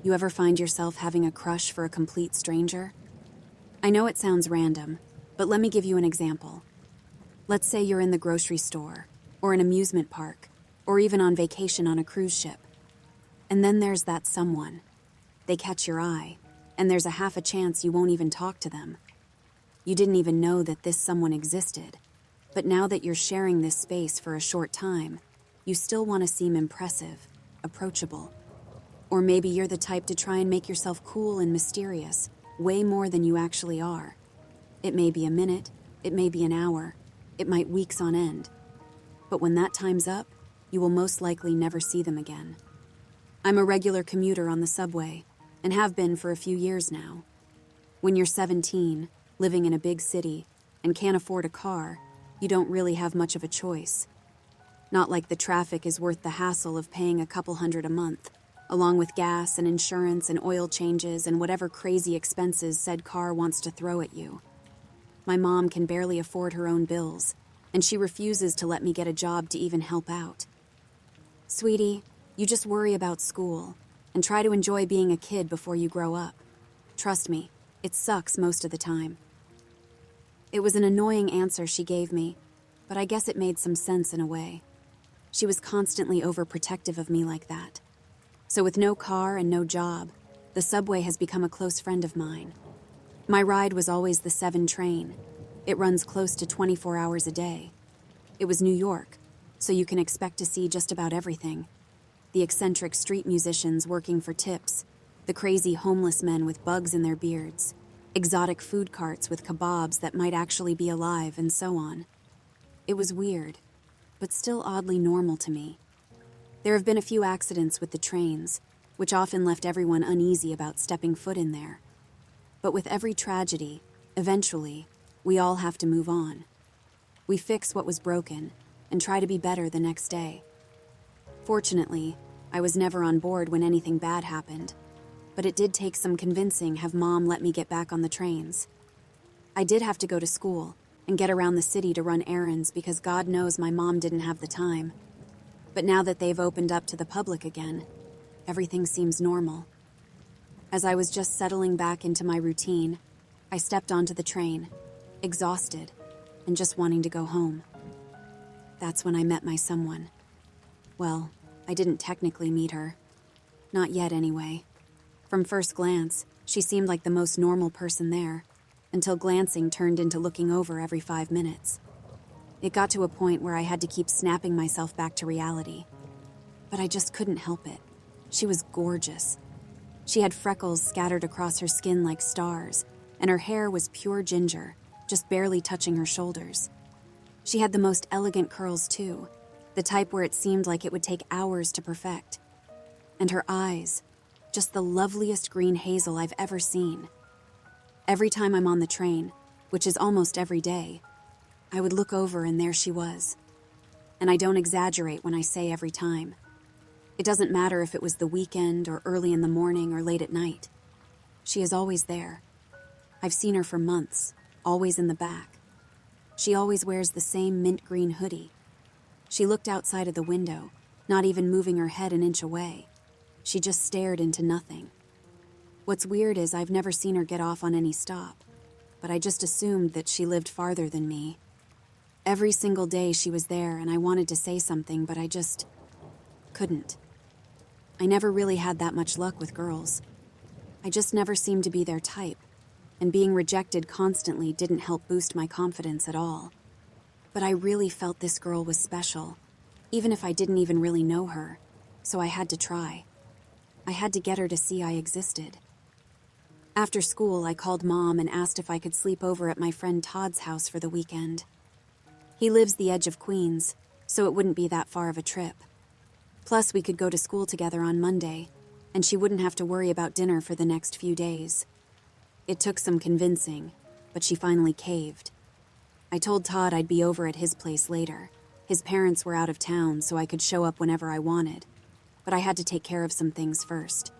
You ever find yourself having a crush for a complete stranger? I know it sounds random, but let me give you an example. Let's say you're in the grocery store, or an amusement park, or even on vacation on a cruise ship. And then there's that someone. They catch your eye, and there's a half a chance you won't even talk to them. You didn't even know that this someone existed, but now that you're sharing this space for a short time, you still want to seem impressive, approachable. Or maybe you're the type to try and make yourself cool and mysterious, way more than you actually are. It may be a minute, it may be an hour, it might weeks on end. But when that time's up, you will most likely never see them again. I'm a regular commuter on the subway, and have been for a few years now. When you're 17, living in a big city, and can't afford a car, you don't really have much of a choice. Not like the traffic is worth the hassle of paying a couple $100 a month, along with gas and insurance and oil changes and whatever crazy expenses said car wants to throw at you. My mom can barely afford her own bills, and she refuses to let me get a job to even help out. Sweetie, you just worry about school, and try to enjoy being a kid before you grow up. Trust me, it sucks most of the time. It was an annoying answer she gave me, but I guess it made some sense in a way. She was constantly overprotective of me like that. So with no car and no job, the subway has become a close friend of mine. My ride was always the 7 train. It runs close to 24 hours a day. It was New York, so you can expect to see just about everything. The eccentric street musicians working for tips, the crazy homeless men with bugs in their beards, exotic food carts with kebabs that might actually be alive, and so on. It was weird, but still oddly normal to me. There have been a few accidents with the trains, which often left everyone uneasy about stepping foot in there. But with every tragedy, eventually, we all have to move on. We fix what was broken and try to be better the next day. Fortunately, I was never on board when anything bad happened, but it did take some convincing have Mom let me get back on the trains. I did have to go to school and get around the city to run errands because God knows my mom didn't have the time. But now that they've opened up to the public again, everything seems normal. As I was just settling back into my routine, I stepped onto the train, exhausted and just wanting to go home. That's when I met my someone. Well, I didn't technically meet her. Not yet, anyway. From first glance, she seemed like the most normal person there, until glancing turned into looking over every 5 minutes. It got to a point where I had to keep snapping myself back to reality. But I just couldn't help it. She was gorgeous. She had freckles scattered across her skin like stars, and her hair was pure ginger, just barely touching her shoulders. She had the most elegant curls, too, the type where it seemed like it would take hours to perfect. And her eyes, just the loveliest green hazel I've ever seen. Every time I'm on the train, which is almost every day, I would look over and there she was. And I don't exaggerate when I say every time. It doesn't matter if it was the weekend or early in the morning or late at night. She is always there. I've seen her for months, always in the back. She always wears the same mint green hoodie. She looked outside of the window, not even moving her head an inch away. She just stared into nothing. What's weird is I've never seen her get off on any stop, but I just assumed that she lived farther than me. Every single day she was there and I wanted to say something, but I just couldn't. I never really had that much luck with girls. I just never seemed to be their type, and being rejected constantly didn't help boost my confidence at all. But I really felt this girl was special, even if I didn't even really know her, so I had to try. I had to get her to see I existed. After school, I called Mom and asked if I could sleep over at my friend Todd's house for the weekend. He lives the edge of Queens, so it wouldn't be that far of a trip. Plus, we could go to school together on Monday, and she wouldn't have to worry about dinner for the next few days. It took some convincing, but she finally caved. I told Todd I'd be over at his place later. His parents were out of town, so I could show up whenever I wanted. But I had to take care of some things first.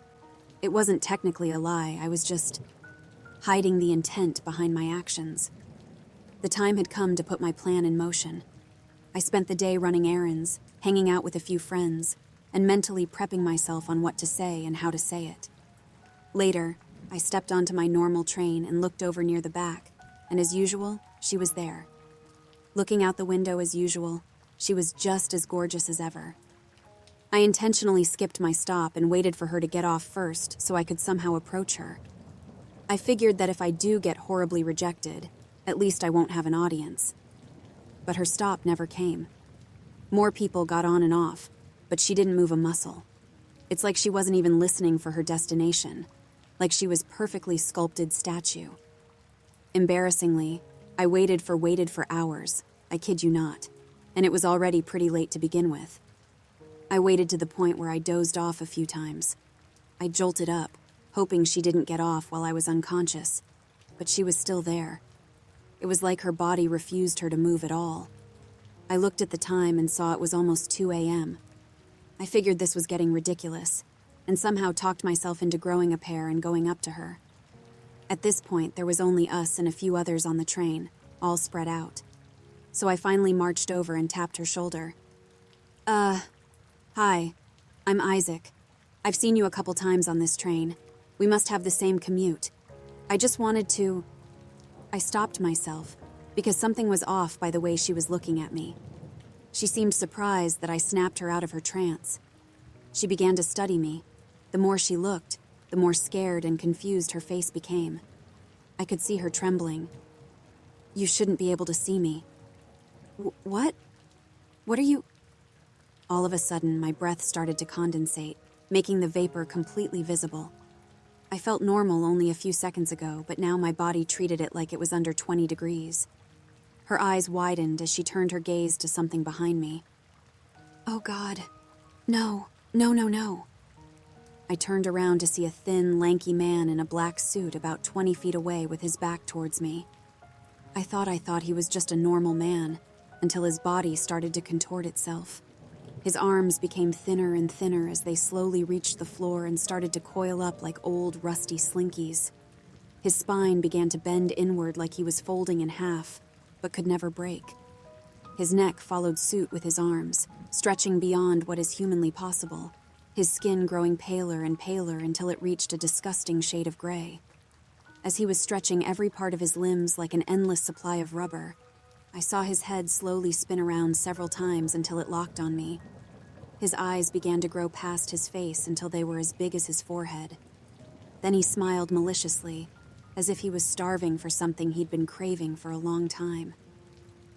It wasn't technically a lie, I was just hiding the intent behind my actions. The time had come to put my plan in motion. I spent the day running errands, hanging out with a few friends, and mentally prepping myself on what to say and how to say it. Later, I stepped onto my normal train and looked over near the back, and as usual, she was there. Looking out the window as usual, she was just as gorgeous as ever. I intentionally skipped my stop and waited for her to get off first so I could somehow approach her. I figured that if I do get horribly rejected, at least I won't have an audience. But her stop never came. More people got on and off, but she didn't move a muscle. It's like she wasn't even listening for her destination, like she was perfectly sculpted statue. Embarrassingly, I waited for hours, I kid you not, and it was already pretty late to begin with. I waited to the point where I dozed off a few times. I jolted up, hoping she didn't get off while I was unconscious, but she was still there. It was like her body refused her to move at all. I looked at the time and saw it was almost 2 a.m. I figured this was getting ridiculous, and somehow talked myself into growing a pair and going up to her. At this point, there was only us and a few others on the train, all spread out. So I finally marched over and tapped her shoulder. Hi, I'm Isaac. I've seen you a couple times on this train. We must have the same commute. I just wanted to... I stopped myself, because something was off by the way she was looking at me. She seemed surprised that I snapped her out of her trance. She began to study me. The more she looked, the more scared and confused her face became. I could see her trembling. You shouldn't be able to see me. What? What are you... All of a sudden, my breath started to condensate, making the vapor completely visible. I felt normal only a few seconds ago, but now my body treated it like it was under 20 degrees. Her eyes widened as she turned her gaze to something behind me. Oh God. No. No. I turned around to see a thin, lanky man in a black suit about 20 feet away with his back towards me. I thought he was just a normal man, until his body started to contort itself. His arms became thinner and thinner as they slowly reached the floor and started to coil up like old, rusty slinkies. His spine began to bend inward like he was folding in half, but could never break. His neck followed suit with his arms, stretching beyond what is humanly possible, his skin growing paler and paler until it reached a disgusting shade of gray. As he was stretching every part of his limbs like an endless supply of rubber, I saw his head slowly spin around several times until it locked on me. His eyes began to grow past his face until they were as big as his forehead. Then he smiled maliciously, as if he was starving for something he'd been craving for a long time.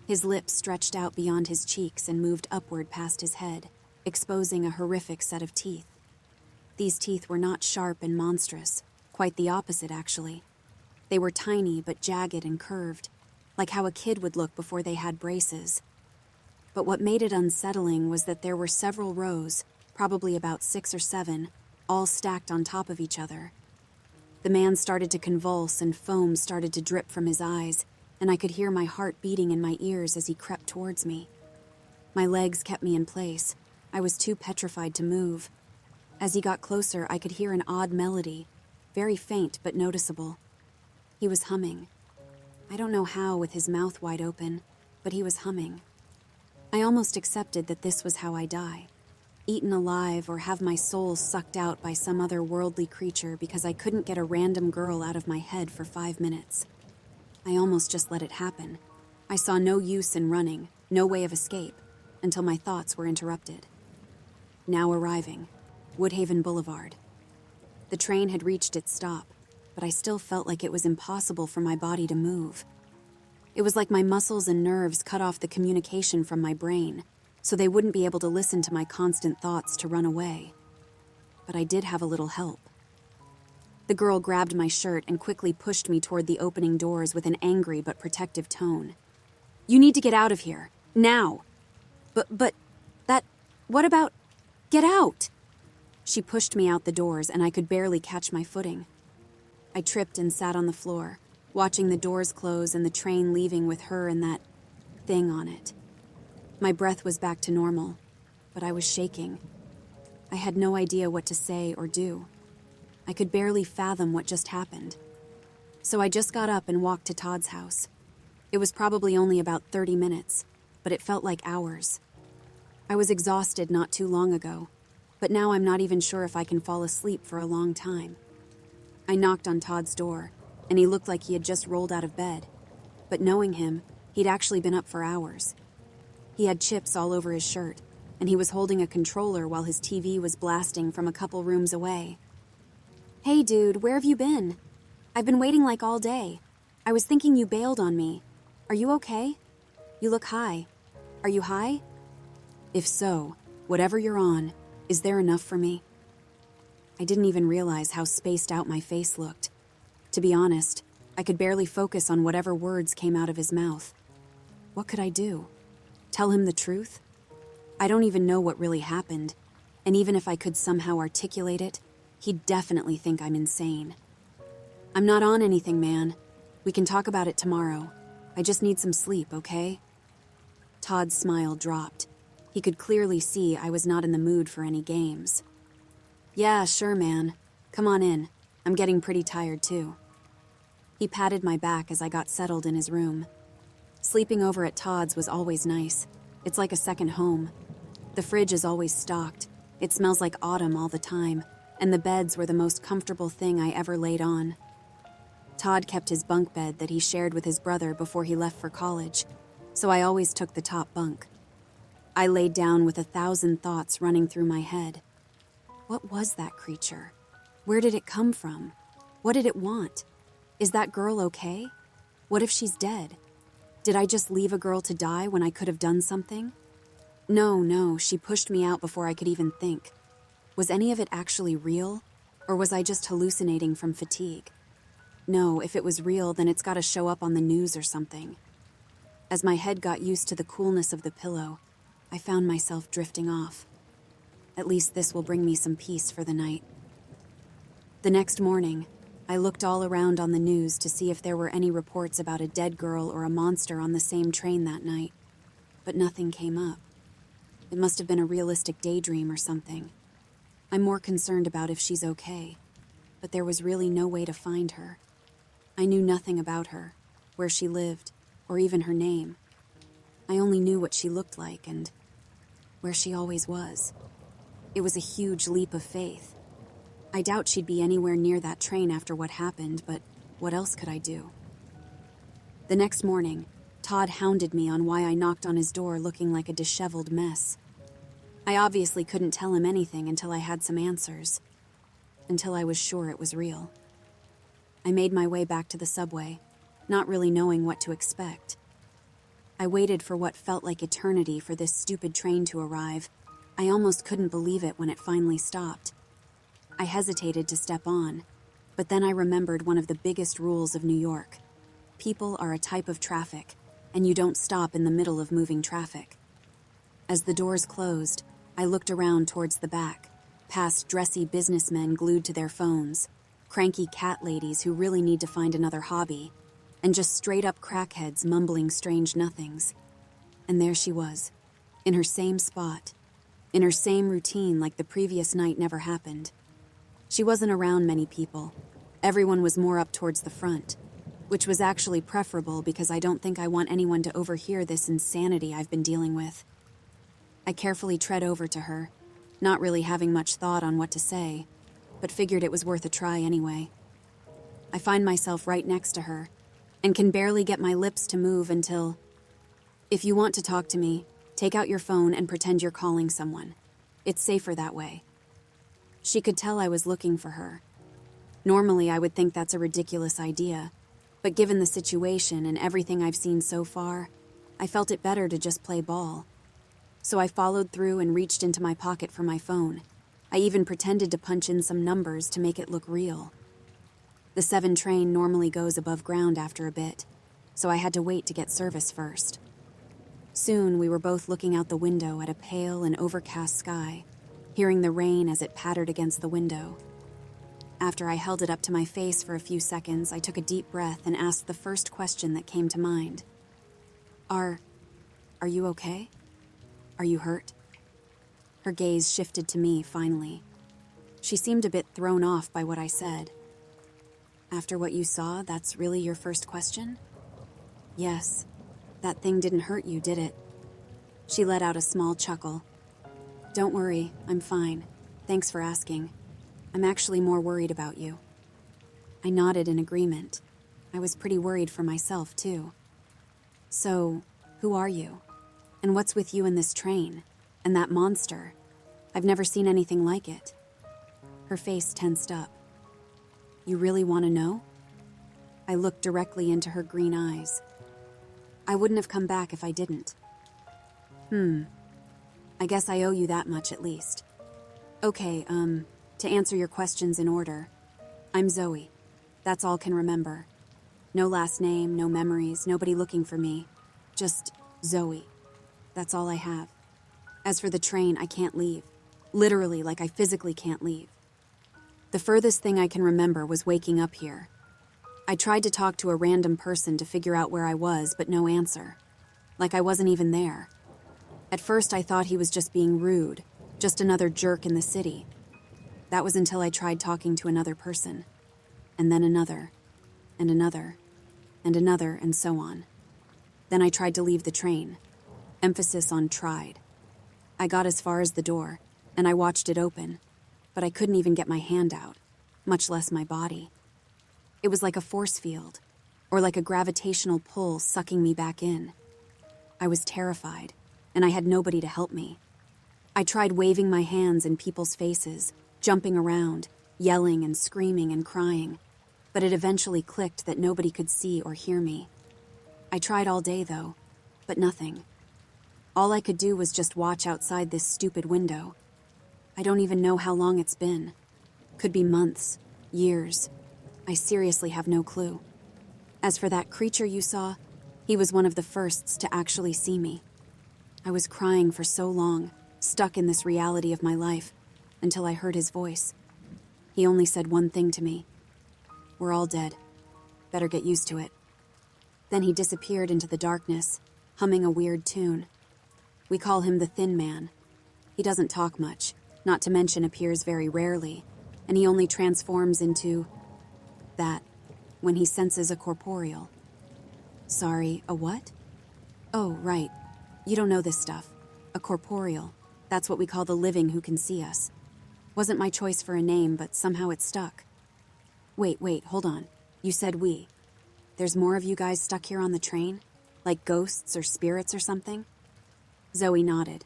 His lips stretched out beyond his cheeks and moved upward past his head, exposing a horrific set of teeth. These teeth were not sharp and monstrous, quite the opposite, actually. They were tiny but jagged and curved, like how a kid would look before they had braces. But what made it unsettling was that there were several rows, probably about 6 or 7, all stacked on top of each other. The man started to convulse and foam started to drip from his eyes, and I could hear my heart beating in my ears as he crept towards me. My legs kept me in place. I was too petrified to move. As he got closer, I could hear an odd melody, very faint but noticeable. He was humming. I don't know how with his mouth wide open, but he was humming. I almost accepted that this was how I die, eaten alive or have my soul sucked out by some other worldly creature because I couldn't get a random girl out of my head for 5 minutes. I almost just let it happen. I saw no use in running, no way of escape, until my thoughts were interrupted. Now arriving, Woodhaven Boulevard. The train had reached its stop, but I still felt like it was impossible for my body to move. It was like my muscles and nerves cut off the communication from my brain, so they wouldn't be able to listen to my constant thoughts to run away. But I did have a little help. The girl grabbed my shirt and quickly pushed me toward the opening doors with an angry but protective tone. You need to get out of here, now. But, what about, get out? She pushed me out the doors and I could barely catch my footing. I tripped and sat on the floor, watching the doors close and the train leaving with her and that thing on it. My breath was back to normal, but I was shaking. I had no idea what to say or do. I could barely fathom what just happened. So I just got up and walked to Todd's house. It was probably only about 30 minutes, but it felt like hours. I was exhausted not too long ago, but now I'm not even sure if I can fall asleep for a long time. I knocked on Todd's door, and he looked like he had just rolled out of bed. But knowing him, he'd actually been up for hours. He had chips all over his shirt, and he was holding a controller while his TV was blasting from a couple rooms away. "Hey dude, where have you been? I've been waiting like all day. I was thinking you bailed on me. Are you okay? You look high. Are you high? If so, whatever you're on, is there enough for me?" I didn't even realize how spaced out my face looked. To be honest, I could barely focus on whatever words came out of his mouth. What could I do? Tell him the truth? I don't even know what really happened, and even if I could somehow articulate it, he'd definitely think I'm insane. "I'm not on anything, man. We can talk about it tomorrow. I just need some sleep, okay?" Todd's smile dropped. He could clearly see I was not in the mood for any games. "Yeah, sure, man. Come on in. I'm getting pretty tired, too." He patted my back as I got settled in his room. Sleeping over at Todd's was always nice. It's like a second home. The fridge is always stocked. It smells like autumn all the time, and the beds were the most comfortable thing I ever laid on. Todd kept his bunk bed that he shared with his brother before he left for college, so I always took the top bunk. I laid down with 1,000 thoughts running through my head. What was that creature? Where did it come from? What did it want? Is that girl okay? What if she's dead? Did I just leave a girl to die when I could have done something? No, she pushed me out before I could even think. Was any of it actually real, or was I just hallucinating from fatigue? No, if it was real, then it's got to show up on the news or something. As my head got used to the coolness of the pillow, I found myself drifting off. At least this will bring me some peace for the night. The next morning, I looked all around on the news to see if there were any reports about a dead girl or a monster on the same train that night, but nothing came up. It must have been a realistic daydream or something. I'm more concerned about if she's okay, but there was really no way to find her. I knew nothing about her, where she lived, or even her name. I only knew what she looked like and where she always was. It was a huge leap of faith. I doubt she'd be anywhere near that train after what happened, but what else could I do? The next morning, Todd hounded me on why I knocked on his door looking like a disheveled mess. I obviously couldn't tell him anything until I had some answers, until I was sure it was real. I made my way back to the subway, not really knowing what to expect. I waited for what felt like eternity for this stupid train to arrive. I almost couldn't believe it when it finally stopped. I hesitated to step on, but then I remembered one of the biggest rules of New York. People are a type of traffic, and you don't stop in the middle of moving traffic. As the doors closed, I looked around towards the back, past dressy businessmen glued to their phones, cranky cat ladies who really need to find another hobby, and just straight-up crackheads mumbling strange nothings. And there she was, in her same spot, in her same routine like the previous night never happened. She wasn't around many people. Everyone was more up towards the front, which was actually preferable because I don't think I want anyone to overhear this insanity I've been dealing with. I carefully tread over to her, not really having much thought on what to say, but figured it was worth a try anyway. I find myself right next to her, and can barely get my lips to move until, "If you want to talk to me, take out your phone and pretend you're calling someone. It's safer that way." She could tell I was looking for her. Normally, I would think that's a ridiculous idea, but given the situation and everything I've seen so far, I felt it better to just play ball. So I followed through and reached into my pocket for my phone. I even pretended to punch in some numbers to make it look real. The 7 train normally goes above ground after a bit, so I had to wait to get service first. Soon, we were both looking out the window at a pale and overcast sky, hearing the rain as it pattered against the window. After I held it up to my face for a few seconds, I took a deep breath and asked the first question that came to mind. Are you okay? Are you hurt?" Her gaze shifted to me finally. She seemed a bit thrown off by what I said. "After what you saw, that's really your first question?" "Yes. That thing didn't hurt you, did it?" She let out a small chuckle. "Don't worry, I'm fine. Thanks for asking. I'm actually more worried about you." I nodded in agreement. I was pretty worried for myself, too. So, who are you? And what's with you in this train? And that monster? I've never seen anything like it. Her face tensed up. You really want to know? I looked directly into her green eyes. I wouldn't have come back if I didn't. I guess I owe you that much at least. Okay, to answer your questions in order, I'm Zoe. That's all can remember. No last name, no memories, nobody looking for me. Just Zoe. That's all I have. As for the train, I can't leave. Literally, like I physically can't leave. The furthest thing I can remember was waking up here. I tried to talk to a random person to figure out where I was, but no answer. Like I wasn't even there. At first, I thought he was just being rude, just another jerk in the city. That was until I tried talking to another person. And then another. And another. And another, and so on. Then I tried to leave the train. Emphasis on tried. I got as far as the door, and I watched it open, but I couldn't even get my hand out, much less my body. It was like a force field, or like a gravitational pull sucking me back in. I was terrified, and I had nobody to help me. I tried waving my hands in people's faces, jumping around, yelling and screaming and crying, but it eventually clicked that nobody could see or hear me. I tried all day, though, but nothing. All I could do was just watch outside this stupid window. I don't even know how long it's been. Could be months, years. I seriously have no clue. As for that creature you saw, he was one of the firsts to actually see me. I was crying for so long, stuck in this reality of my life, until I heard his voice. He only said one thing to me. We're all dead. Better get used to it. Then he disappeared into the darkness, humming a weird tune. We call him the Thin Man. He doesn't talk much, not to mention appears very rarely, and he only transforms into that when he senses a corporeal. Sorry, a what? Oh, right. You don't know this stuff. A corporeal. That's what we call the living who can see us. Wasn't my choice for a name, but somehow it stuck. Wait, hold on. You said we. There's more of you guys stuck here on the train? Like ghosts or spirits or something? Zoe nodded.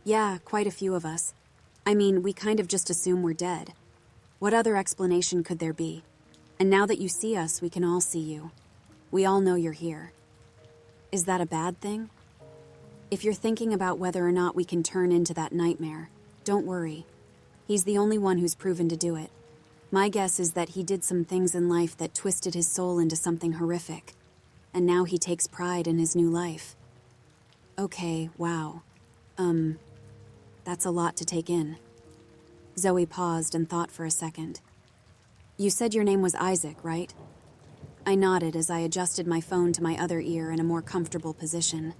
Yeah, quite a few of us. I mean, we kind of just assume we're dead. What other explanation could there be? And now that you see us, we can all see you. We all know you're here. Is that a bad thing? If you're thinking about whether or not we can turn into that nightmare, don't worry. He's the only one who's proven to do it. My guess is that he did some things in life that twisted his soul into something horrific, and now he takes pride in his new life. Okay, wow. That's a lot to take in. Zoe paused and thought for a second. You said your name was Isaac, right? I nodded as I adjusted my phone to my other ear in a more comfortable position.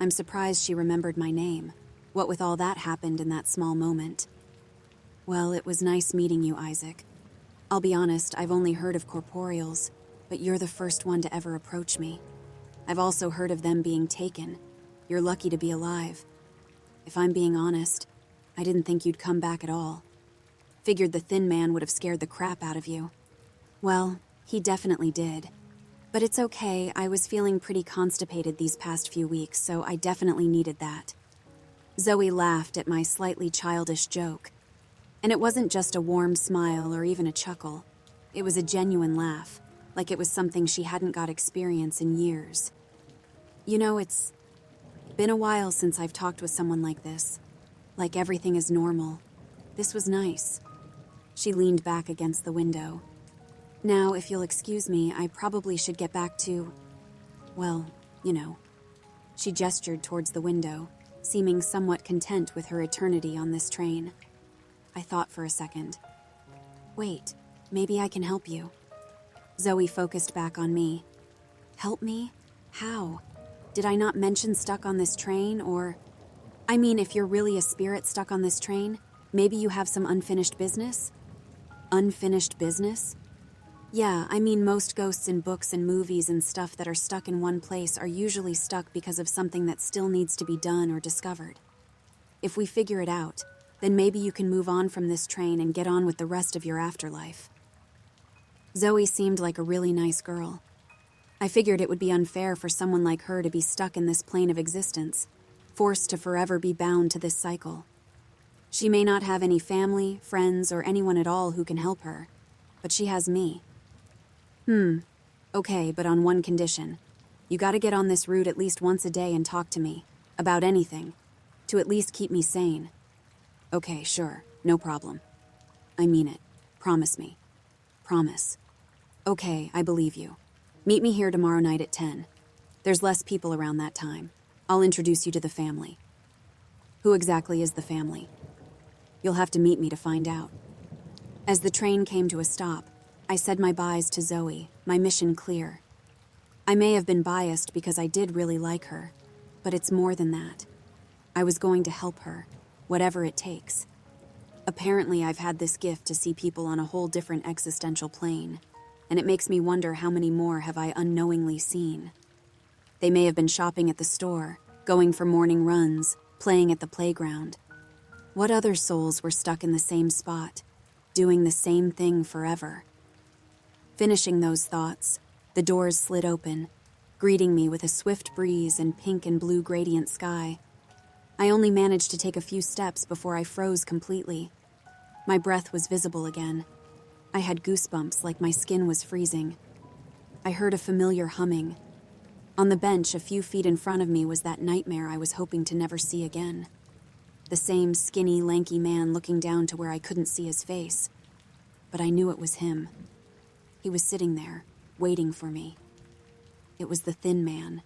I'm surprised she remembered my name. What with all that happened in that small moment. Well, it was nice meeting you, Isaac. I'll be honest, I've only heard of corporeals, but you're the first one to ever approach me. I've also heard of them being taken. You're lucky to be alive. If I'm being honest, I didn't think you'd come back at all. Figured the Thin Man would have scared the crap out of you. Well, he definitely did. But it's okay, I was feeling pretty constipated these past few weeks, so I definitely needed that. Zoe laughed at my slightly childish joke. And it wasn't just a warm smile or even a chuckle. It was a genuine laugh, like it was something she hadn't got experience in years. You know, it's been a while since I've talked with someone like this. Like everything is normal. This was nice. She leaned back against the window. Now, if you'll excuse me, I probably should get back to, well, you know. She gestured towards the window, seeming somewhat content with her eternity on this train. I thought for a second. Wait, maybe I can help you. Zoe focused back on me. Help me? How? Did I not mention stuck on this train, or... I mean, if you're really a spirit stuck on this train, maybe you have some unfinished business? Unfinished business? Yeah, I mean most ghosts in books and movies and stuff that are stuck in one place are usually stuck because of something that still needs to be done or discovered. If we figure it out, then maybe you can move on from this train and get on with the rest of your afterlife. Zoe seemed like a really nice girl. I figured it would be unfair for someone like her to be stuck in this plane of existence, forced to forever be bound to this cycle. She may not have any family, friends, or anyone at all who can help her, but she has me. Okay, but on one condition. You gotta get on this route at least once a day and talk to me, about anything, to at least keep me sane. Okay, sure, no problem. I mean it. Promise me. Promise. Okay, I believe you. Meet me here tomorrow night at 10. There's less people around that time. I'll introduce you to the family. Who exactly is the family? You'll have to meet me to find out. As the train came to a stop, I said my byes to Zoe, my mission clear. I may have been biased because I did really like her, but it's more than that. I was going to help her, whatever it takes. Apparently, I've had this gift to see people on a whole different existential plane, and it makes me wonder how many more have I unknowingly seen. They may have been shopping at the store, going for morning runs, playing at the playground. What other souls were stuck in the same spot, doing the same thing forever? Finishing those thoughts, the doors slid open, greeting me with a swift breeze and pink and blue gradient sky. I only managed to take a few steps before I froze completely. My breath was visible again. I had goosebumps like my skin was freezing. I heard a familiar humming. On the bench a few feet in front of me was that nightmare I was hoping to never see again. The same skinny, lanky man looking down to where I couldn't see his face. But I knew it was him. He was sitting there, waiting for me. It was the thin man,